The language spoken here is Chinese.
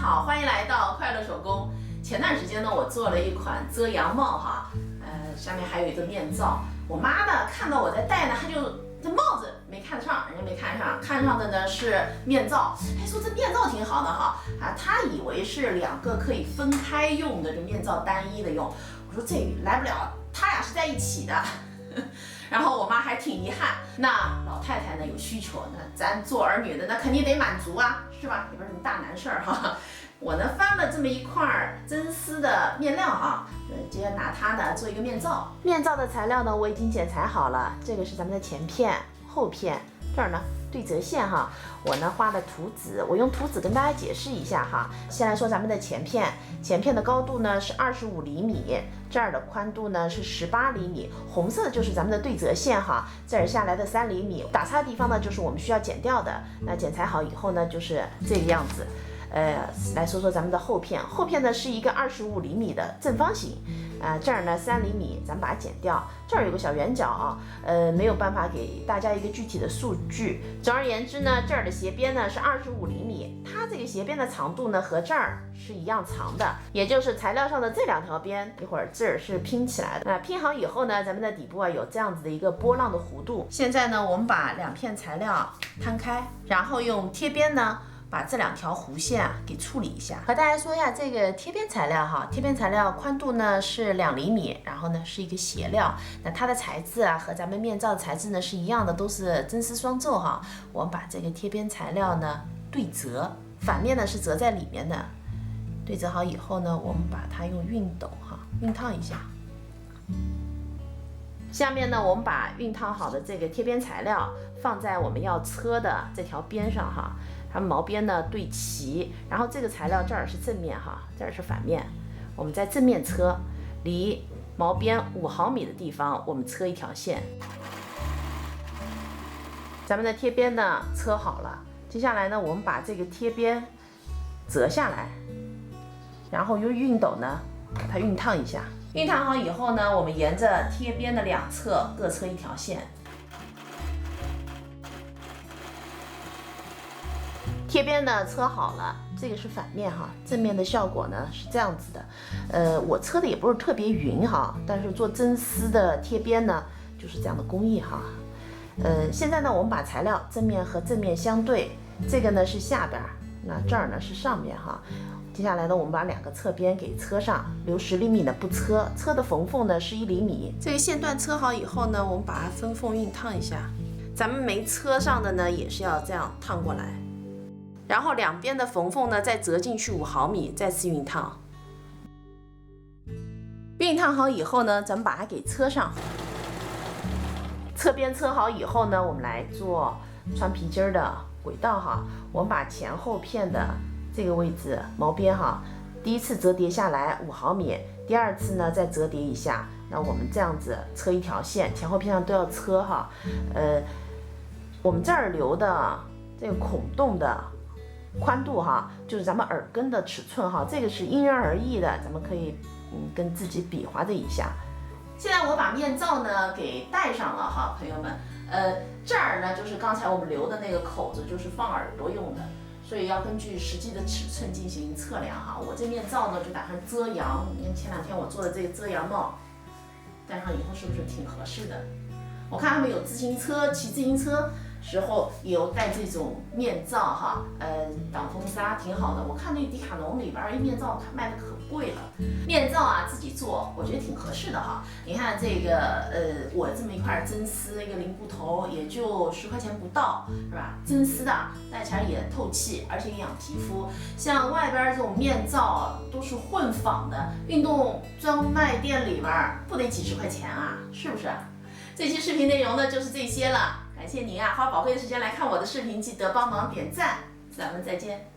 好，欢迎来到快乐手工。前段时间呢，我做了一款遮阳帽哈，下面还有一个面罩。我妈呢看到我在戴呢，她就这帽子没看上，人家没看上，看上的呢是面罩，还说这面罩挺好的哈，她以为是2个可以分开用的，这面罩单一的用。我说这来不了，他俩是在一起的。然后我妈还挺遗憾，那老太太呢有需求，那咱做儿女的那肯定得满足啊，是吧？也不是什么大难事儿哈。我呢翻了这么一块真丝的面料哈，直接拿它呢做一个面罩。面罩的材料呢我已经剪裁好了，这个是咱们的前片、后片，这儿呢对折线哈，我呢画了图纸，我用图纸跟大家解释一下哈。先来说咱们的前片，前片的高度呢是25厘米，这儿的宽度呢是18厘米，红色的就是咱们的对折线哈，这儿下来的3厘米，打叉的地方呢就是我们需要剪掉的。那剪裁好以后呢就是这个样子。来说说咱们的后片，后片呢是一个25厘米的正方形，这儿呢3厘米，咱们把它剪掉。这儿有个小圆角啊，没有办法给大家一个具体的数据。总而言之呢，这儿的斜边呢是25厘米，它这个斜边的长度呢和这儿是一样长的，也就是材料上的这2条边，一会儿这儿是拼起来的。那拼好以后呢，咱们的底部啊有这样子的一个波浪的弧度。现在呢，我们把2片材料摊开，然后用贴边呢。把这2条弧线给处理一下，和大家说一下这个贴边材料哈，贴边材料宽度呢是2厘米，然后呢是一个斜料，那它的材质啊和咱们面罩的材质呢是一样的，都是真丝双皱哈。我们把这个贴边材料呢对折，反面呢是折在里面的，对折好以后呢，我们把它用熨斗哈熨烫一下。下面呢，我们把熨烫好的这个贴边材料放在我们要车的这条边上哈，它们毛边呢对齐，然后这个材料这儿是正面哈，这儿是反面，我们在正面车，离毛边5毫米的地方，我们车一条线。咱们的贴边呢车好了，接下来呢，我们把这个贴边折下来，然后用熨斗呢把它熨烫一下。熨烫好以后呢，我们沿着贴边的2侧各车一条线。贴边呢车好了，这个是反面哈，正面的效果呢是这样子的。我车的也不是特别匀哈，但是做真丝的贴边呢就是这样的工艺哈。现在呢，我们把材料正面和正面相对，这个呢是下边，那这儿呢是上面哈。接下来呢，我们把2个侧边给车上，留10厘米的不车，车的缝缝呢是1厘米。这个线段车好以后呢，我们把它分缝熨烫一下。咱们没车上的呢，也是要这样烫过来，然后2边的缝缝呢再折进去5毫米，再次熨烫。熨烫好以后呢，咱们把它给车上。侧边车好以后呢，我们来做穿皮筋的轨道哈。我们把前后片的这个位置毛边哈，第一次折叠下来5毫米，第2次呢再折叠一下，那我们这样子车一条线，前后片上都要车哈。我们这儿留的这个孔洞的宽度哈，就是咱们耳根的尺寸哈，这个是因人而异的，咱们可以跟自己比划着一下。现在我把面罩呢给戴上了哈，朋友们，这儿呢就是刚才我们留的那个口子，就是放耳朵用的。所以要根据实际的尺寸进行测量哈。我这面罩呢就打算遮阳，你看前2天我做的这个遮阳帽，戴上以后是不是挺合适的？我看他们有自行车骑自行车时候也有戴这种面罩哈，挡风纱挺好的。我看那迪卡侬里边面罩卖的可贵了，面罩啊自己做我觉得挺合适的哈。你看这个我这么一块真丝，一个灵骨头也就10块钱不到，是吧？真丝的戴起来也透气，而且也养皮肤。像外边这种面罩都是混纺的，运动专卖店里边不得几10块钱啊，是不是？这期视频内容呢就是这些了，感谢您啊花宝贵的时间来看我的视频，记得帮忙点赞，咱们再见。